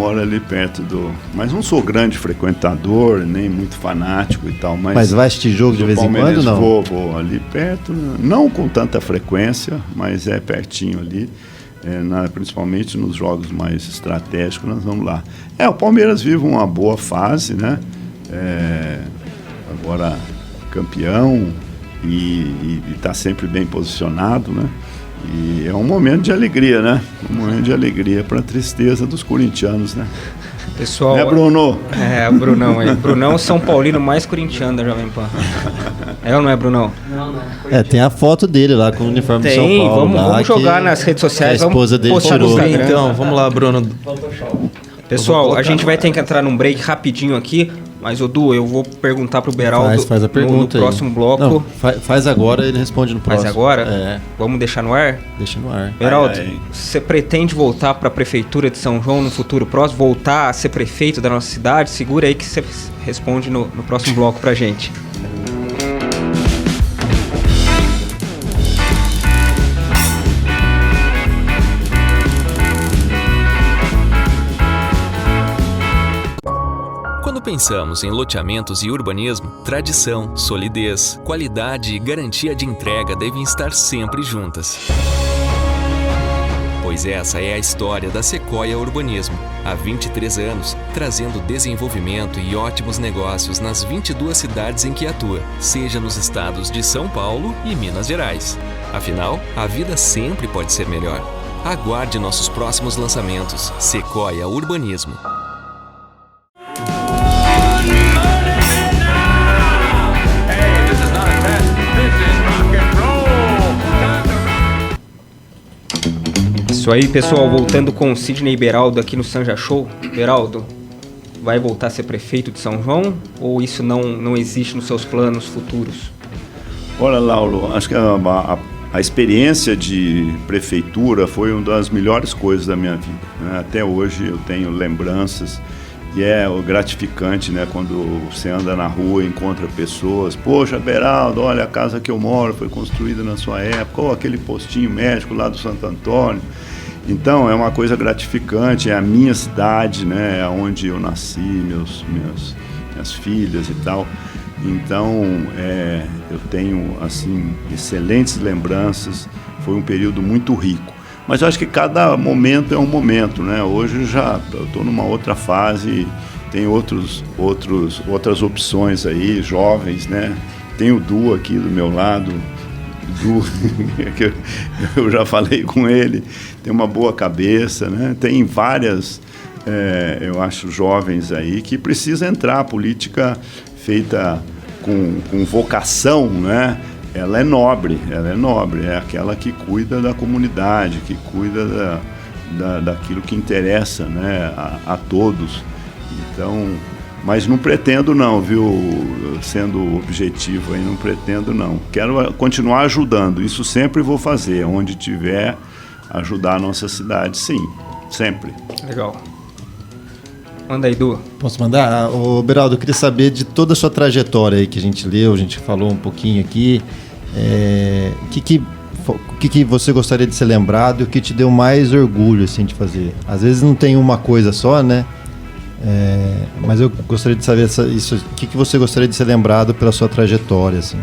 Mas não sou grande frequentador, nem muito fanático e tal. Mas vai assistir jogo de vez em quando, não? Vou ali perto, não com tanta frequência, mas é pertinho ali. Principalmente nos jogos mais estratégicos, nós vamos lá. O Palmeiras vive uma boa fase, né? Agora campeão e está sempre bem posicionado, né? E é um momento de alegria, né? Um momento de alegria para a tristeza dos corintianos, né? Pessoal, Bruno? Brunão aí. Brunão, São Paulino mais corintiano da Jovem Pan. Ou não é, Brunão? Não. Tem a foto dele lá com o uniforme de São Paulo. Vamos jogar nas redes sociais. A esposa dele tirou. Então, vamos lá, Bruno. Pessoal, a gente vai ter que entrar num break rapidinho aqui, mas, Du, eu vou perguntar pro Beraldo faz a pergunta no próximo bloco. Não, faz agora, ele responde no próximo. Faz agora? Vamos deixar no ar? Deixa no ar. Beraldo, você pretende voltar para a Prefeitura de São João no futuro próximo? Voltar a ser prefeito da nossa cidade? Segura aí que você responde no próximo bloco pra gente. Quando pensamos em loteamentos e urbanismo, tradição, solidez, qualidade e garantia de entrega devem estar sempre juntas. Pois essa é a história da Sequoia Urbanismo, há 23 anos, trazendo desenvolvimento e ótimos negócios nas 22 cidades em que atua, seja nos estados de São Paulo e Minas Gerais. Afinal, a vida sempre pode ser melhor. Aguarde nossos próximos lançamentos. Sequoia Urbanismo. Isso aí, pessoal, voltando com o Sidney Beraldo aqui no Sanja Show. Beraldo, vai voltar a ser prefeito de São João ou isso não existe nos seus planos futuros? Olha, Lauro, acho que a experiência de prefeitura foi uma das melhores coisas da minha vida, né? Até hoje eu tenho lembranças E é gratificante, né, quando você anda na rua e encontra pessoas. Poxa, Beraldo, olha, a casa que eu moro foi construída na sua época, ou aquele postinho médico lá do Santo Antônio. Então, é uma coisa gratificante, é a minha cidade, né, é onde eu nasci, minhas filhas e tal. Então, eu tenho, assim, excelentes lembranças, foi um período muito rico. Mas eu acho que cada momento é um momento, né? Hoje eu estou numa outra fase, tem outras opções aí, jovens, né? Tem o Du aqui do meu lado, Du, que eu já falei com ele, tem uma boa cabeça, né? Tem várias, eu acho, jovens aí que precisam entrar. A política feita com vocação, né? Ela é nobre, é aquela que cuida da comunidade, que cuida daquilo que interessa, né, a todos. Então, mas não pretendo não, viu, sendo objetivo aí, não pretendo não. Quero continuar ajudando, isso sempre vou fazer, onde tiver, ajudar a nossa cidade, sim, sempre. Legal. Manda aí, Du. Posso mandar? Ô, Beraldo, eu queria saber de toda a sua trajetória aí que a gente leu, a gente falou um pouquinho aqui. O que você gostaria de ser lembrado e o que te deu mais orgulho assim, de fazer? Às vezes não tem uma coisa só, né? Mas eu gostaria de saber o que você gostaria de ser lembrado pela sua trajetória, assim.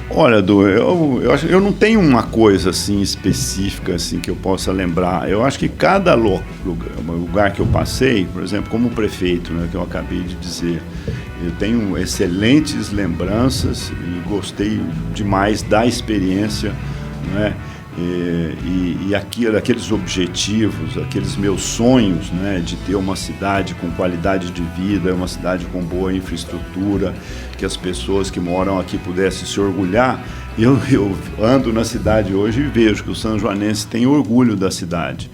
Olha, Du, eu não tenho uma coisa assim específica assim que eu possa lembrar. Eu acho que cada lugar que eu passei, por exemplo, como prefeito, né, que eu acabei de dizer, eu tenho excelentes lembranças e gostei demais da experiência, né? E aqueles objetivos, aqueles meus sonhos, né, de ter uma cidade com qualidade de vida, uma cidade com boa infraestrutura, que as pessoas que moram aqui pudessem se orgulhar. Eu ando na cidade hoje e vejo que os sanjoanenses têm orgulho da cidade.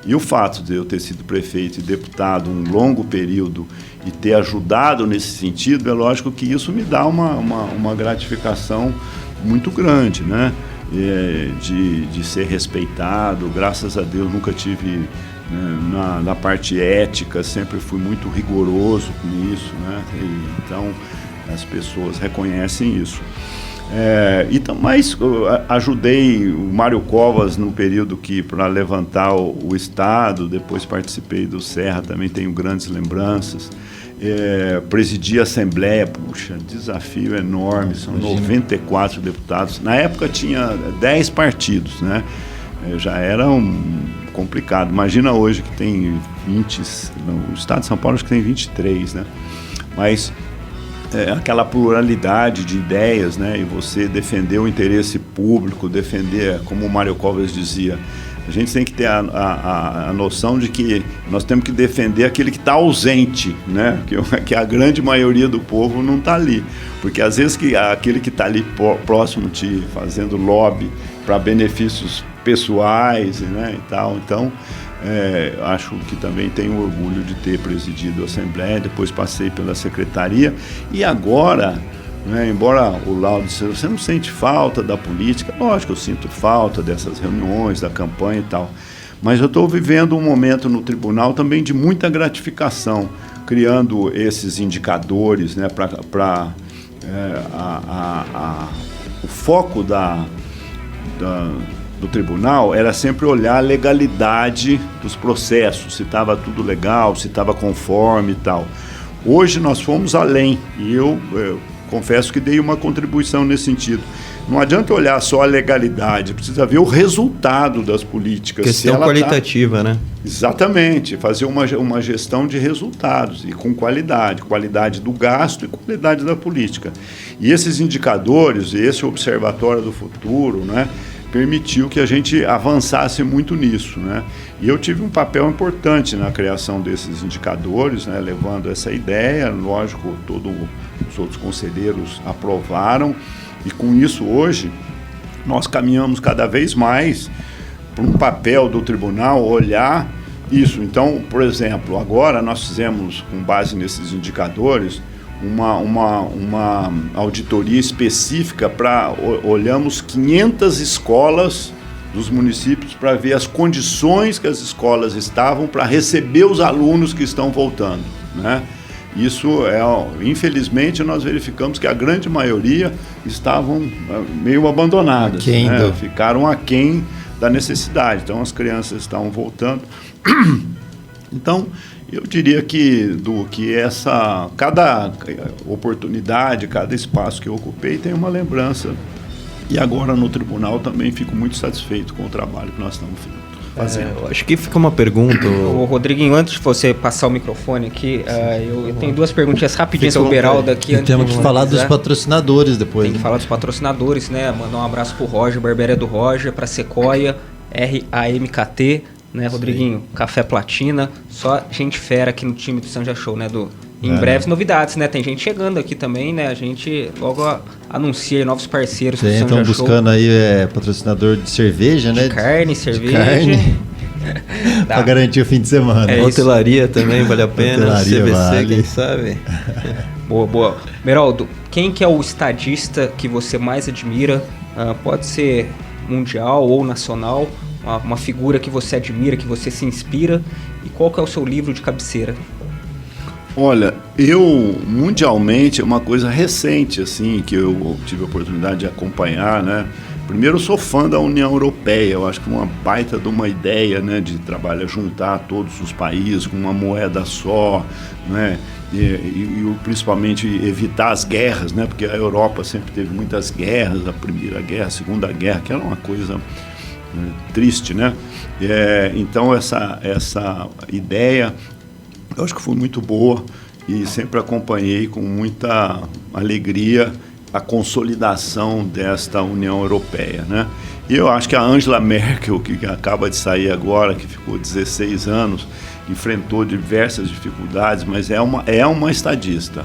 E o fato de eu ter sido prefeito e deputado um longo período e ter ajudado nesse sentido, é lógico que isso me dá uma gratificação muito grande, né? De ser respeitado. Graças a Deus nunca tive, né, na parte ética, sempre fui muito rigoroso com isso, né? Então as pessoas reconhecem isso. Mas ajudei o Mário Covas no período para levantar o Estado, depois participei do Serra, também tenho grandes lembranças. Presidi a Assembleia, puxa, desafio enorme, são 94 deputados. Na época tinha 10 partidos, né? Já era complicado. Imagina hoje que tem 20, no Estado de São Paulo acho que tem 23, né? Mas aquela pluralidade de ideias, né? E você defender o interesse público, defender, como o Mário Covas dizia, a gente tem que ter a noção de que nós temos que defender aquele que está ausente, né? Que a grande maioria do povo não está ali. Porque às vezes aquele que está ali próximo te fazendo lobby para benefícios pessoais, né, e tal. Então, acho que também tenho orgulho de ter presidido a Assembleia, depois passei pela Secretaria e agora, né, embora o Laudo disse, você não sente falta da política? Lógico, eu sinto falta dessas reuniões, da campanha e tal, mas eu estou vivendo um momento no tribunal também de muita gratificação, criando esses indicadores, né, para o foco do tribunal era sempre olhar a legalidade dos processos, se estava tudo legal, se estava conforme e tal. Hoje nós fomos além e eu confesso que dei uma contribuição nesse sentido. Não adianta olhar só a legalidade, precisa ver o resultado das políticas. Questão qualitativa, né? Exatamente, fazer uma gestão de resultados e com qualidade do gasto e qualidade da política. E esses indicadores, esse observatório do futuro, né, permitiu que a gente avançasse muito nisso, né? E eu tive um papel importante na criação desses indicadores, né, levando essa ideia, lógico, todos os outros conselheiros aprovaram, e com isso hoje nós caminhamos cada vez mais para um papel do tribunal olhar isso. Então, por exemplo, agora nós fizemos, com base nesses indicadores, uma auditoria específica olhamos 500 escolas dos municípios para ver as condições que as escolas estavam para receber os alunos que estão voltando, né? Isso infelizmente, nós verificamos que a grande maioria estavam meio abandonadas, né? Ficaram aquém da necessidade. Então, as crianças estavam voltando. Então, eu diria que cada oportunidade, cada espaço que eu ocupei tem uma lembrança. E agora no tribunal também fico muito satisfeito com o trabalho que nós estamos fazendo. Eu acho que fica uma pergunta. Ô, Rodriguinho, antes de você passar o microfone aqui, eu tenho duas perguntinhas rapidinhas pro Beraldo aqui. E temos que falar dos patrocinadores depois. Tem que falar dos patrocinadores, né? Mandar um abraço pro Roger, Barbearia do Roger, pra Sequoia, RAMKT, né, Rodriguinho? Café Platina, só gente fera aqui no time do Sanja Show, né, Em breves novidades, né? Tem gente chegando aqui também, né? A gente logo anuncia novos parceiros. Sim, estão buscando aí patrocinador de cerveja, né? Carne, cerveja. Para garantir o fim de semana. Hotelaria também vale a pena. Hotelaria CVC, vale. quem sabe? Boa. Beraldo, quem que é o estadista que você mais admira? Pode ser mundial ou nacional. Uma figura que você admira, que você se inspira. E qual que é o seu livro de cabeceira? Olha, mundialmente, é uma coisa recente, assim, que eu tive a oportunidade de acompanhar, né? Primeiro, eu sou fã da União Europeia, eu acho que uma baita de uma ideia, né, de trabalhar, juntar todos os países com uma moeda só, né? E principalmente evitar as guerras, né? Porque a Europa sempre teve muitas guerras, a Primeira Guerra, a Segunda Guerra, que era uma coisa triste, né? Então, essa ideia, eu acho que foi muito boa e sempre acompanhei com muita alegria a consolidação desta União Europeia, né? E eu acho que a Angela Merkel, que acaba de sair agora, que ficou 16 anos, enfrentou diversas dificuldades, mas é uma estadista.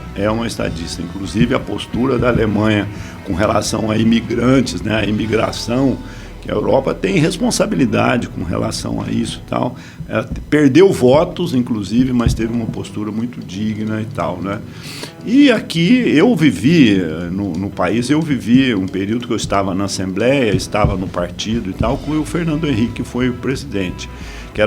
Inclusive a postura da Alemanha com relação a imigrantes, né? A imigração, que a Europa tem responsabilidade com relação a isso e tal. Ela perdeu votos, inclusive, mas teve uma postura muito digna e tal, né? E aqui eu vivi, no país, eu vivi um período que eu estava na Assembleia, estava no partido e tal, com o Fernando Henrique, que foi o presidente, que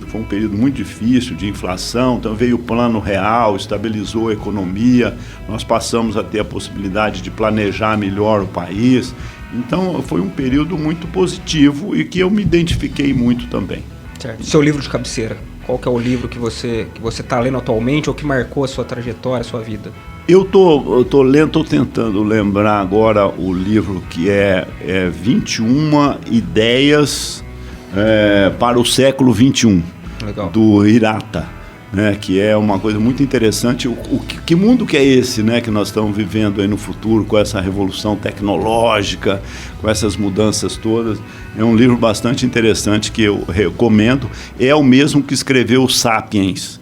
foi um período muito difícil de inflação, então veio o Plano Real, estabilizou a economia, nós passamos a ter a possibilidade de planejar melhor o país. Então, foi um período muito positivo e que eu me identifiquei muito também. Certo. Seu livro de cabeceira, qual que é o livro que você está lendo atualmente ou que marcou a sua trajetória, a sua vida? Eu tô tentando lembrar agora o livro que é 21 Ideias para o Século XXI, Legal. Do Hirata. Né, que é uma coisa muito interessante. Que mundo que é esse, né, que nós estamos vivendo aí no futuro, com essa revolução tecnológica, com essas mudanças todas? É um livro bastante interessante que eu recomendo. É o mesmo que escreveu Sapiens,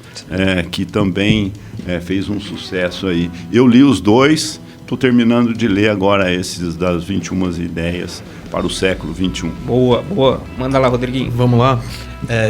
que também fez um sucesso aí. Eu li os dois, estou terminando de ler agora esses das 21 ideias para o século XXI. Boa. Manda lá, Rodriguinho. Vamos lá.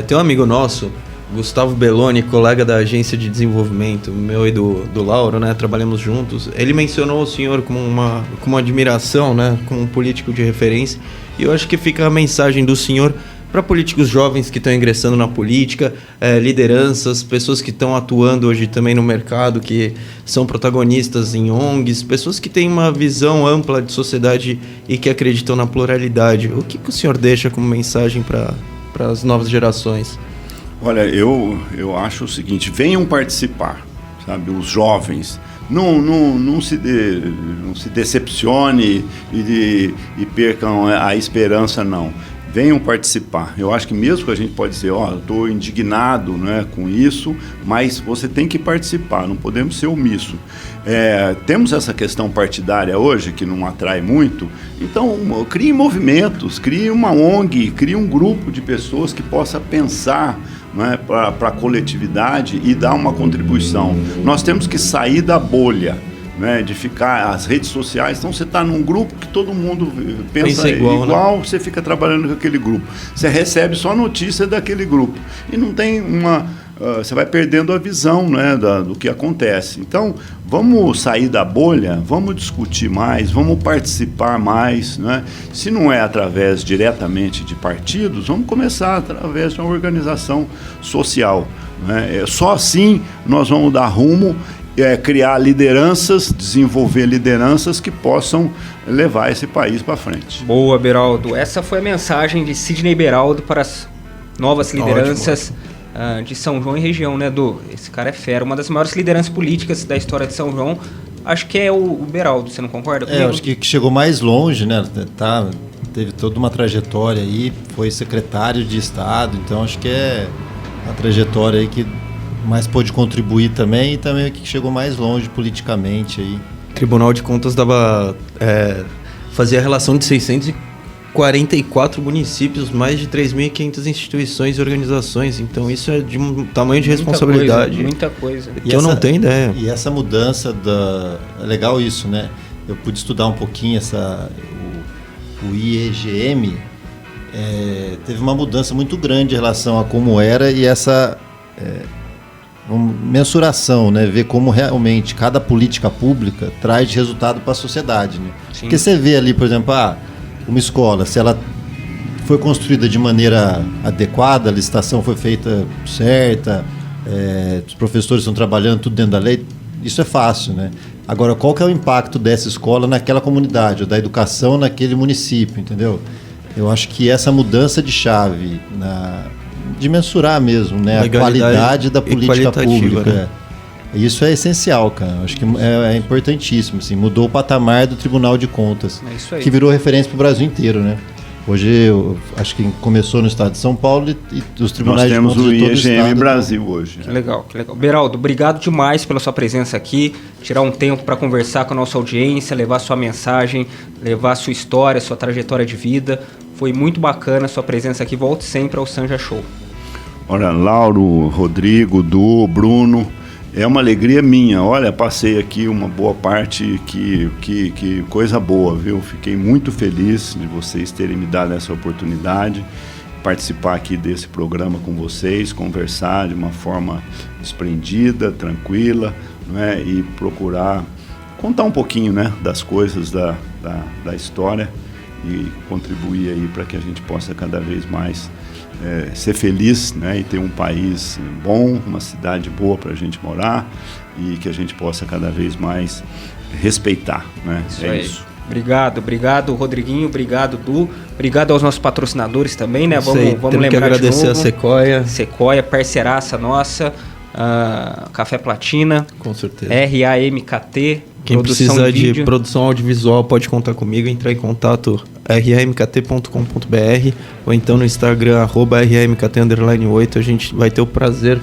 Tem um amigo nosso, Gustavo Belloni, colega da agência de desenvolvimento, meu e do Lauro, né? Trabalhamos juntos. Ele mencionou o senhor com uma admiração, né? Como um político de referência. E eu acho que fica a mensagem do senhor para políticos jovens que estão ingressando na política, lideranças, pessoas que estão atuando hoje também no mercado, que são protagonistas em ONGs, pessoas que têm uma visão ampla de sociedade e que acreditam na pluralidade. O que o senhor deixa como mensagem para as novas gerações? Olha, eu acho o seguinte: venham participar, sabe, os jovens. Não se decepcione e percam a esperança, não. Venham participar. Eu acho que mesmo que a gente pode dizer, estou indignado, né, com isso, mas você tem que participar, não podemos ser omisso. Temos essa questão partidária hoje, que não atrai muito, então crie movimentos, crie uma ONG, crie um grupo de pessoas que possa pensar, né, para a coletividade e dar uma contribuição. Nós temos que sair da bolha, né, de ficar as redes sociais. Então você está num grupo que todo mundo pensa igual, né? Você fica trabalhando com aquele grupo, você recebe só notícia daquele grupo e não tem você vai perdendo a visão, né, do que acontece. Então vamos sair da bolha, vamos discutir mais, vamos participar mais, né? Se não é através diretamente de partidos, vamos começar através de uma organização social. né? Só assim nós vamos dar rumo, criar lideranças, desenvolver lideranças que possam levar esse país para frente. Boa, Beraldo. Essa foi a mensagem de Sidney Beraldo para as novas lideranças de São João e região, né, Du? Esse cara é fera, uma das maiores lideranças políticas da história de São João. Acho que é o Beraldo, você não concorda comigo? Acho que chegou mais longe, né? Teve toda uma trajetória aí, foi secretário de Estado, então acho que é a trajetória aí que mais pôde contribuir também e também que chegou mais longe politicamente aí. O Tribunal de Contas fazia a relação de 644 municípios, mais de 3.500 instituições e organizações, então isso é de um tamanho de responsabilidade. Muita coisa. Que eu não tenho ideia. E essa mudança é legal isso, né? Eu pude estudar um pouquinho o IEGM, teve uma mudança muito grande em relação a como era e essa mensuração, né? Ver como realmente cada política pública traz resultado para a sociedade, né? Porque você vê ali, por exemplo, uma escola, se ela foi construída de maneira adequada, a licitação foi feita certa, os professores estão trabalhando tudo dentro da lei, isso é fácil, né? Agora, qual que é o impacto dessa escola naquela comunidade, ou da educação naquele município, entendeu? Eu acho que essa mudança de chave, de mensurar mesmo, né? A qualidade da política pública. Né? Isso é essencial, cara. Eu acho que é importantíssimo. Assim, mudou o patamar do Tribunal de Contas, que virou referência para o Brasil inteiro, né? Hoje, acho que começou no estado de São Paulo e os tribunais de contas de todo o estado. Nós temos o IEGM Brasil hoje. Que legal, que legal. Beraldo, obrigado demais pela sua presença aqui, tirar um tempo para conversar com a nossa audiência, levar sua mensagem, levar sua história, sua trajetória de vida. Foi muito bacana a sua presença aqui. Volte sempre ao Sanja Show. Olha, Lauro, Rodrigo, Du, Bruno, é uma alegria minha. Olha, passei aqui uma boa parte, que coisa boa, viu? Fiquei muito feliz de vocês terem me dado essa oportunidade, participar aqui desse programa com vocês, conversar de uma forma desprendida, tranquila, né? E procurar contar um pouquinho, né, das coisas da história e contribuir aí para que a gente possa cada vez mais ser feliz, né, e ter um país bom, uma cidade boa para a gente morar e que a gente possa cada vez mais respeitar, né? Isso. Obrigado, Rodriguinho, obrigado, Du, obrigado aos nossos patrocinadores também, né? Vamos lembrar que agradecer de novo. a Sequoia, parceiraça nossa, Café Platina, com certeza. RAMKT. Quem precisa de produção audiovisual pode contar comigo, entrar em contato rmkt.com.br ou então no Instagram @rmkt_8. A gente vai ter o prazer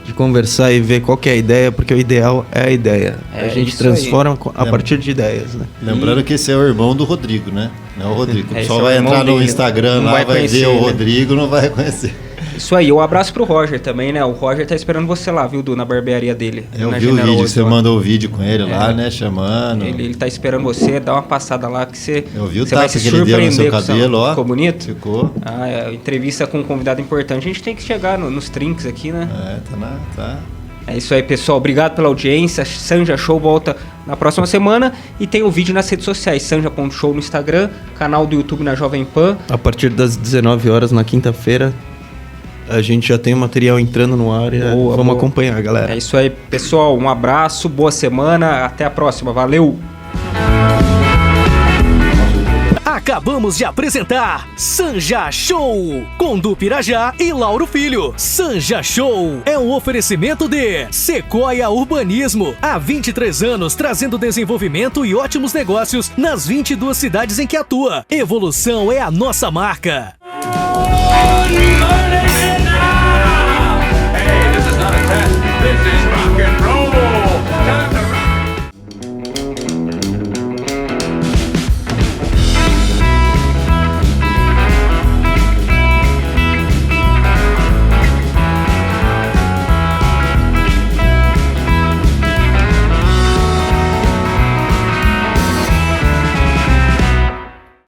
de conversar e ver qual que é a ideia, porque o ideal é a ideia. A gente transforma a partir de ideias, né? Lembrando que esse é o irmão do Rodrigo, né? Não é o Rodrigo. Só vai entrar no Instagram lá, vai ver o Rodrigo, não vai reconhecer. Isso aí, um abraço pro Roger também, né? O Roger tá esperando você lá, viu, Du, na barbearia dele. Eu vi o vídeo, você mandou o vídeo com ele lá, né, chamando. Ele tá esperando você, dá uma passada lá que você vai se surpreender com o cabelo, ó. Ficou bonito? Ficou. Entrevista com um convidado importante. A gente tem que chegar nos trinks aqui, né? Tá. É isso aí, pessoal. Obrigado pela audiência. Sanja Show volta na próxima semana. E tem o vídeo nas redes sociais. Sanja.show no Instagram, canal do YouTube na Jovem Pan. A partir das 19 horas na quinta-feira, a gente já tem o material entrando no ar e vamos acompanhar, galera. É isso aí, pessoal. Um abraço, boa semana. Até a próxima. Valeu! Acabamos de apresentar Sanja Show com Du Pirajá e Lauro Filho. Sanja Show é um oferecimento de Sequoia Urbanismo. Há 23 anos trazendo desenvolvimento e ótimos negócios nas 22 cidades em que atua. Evolução é a nossa marca. Hey, this is not a test.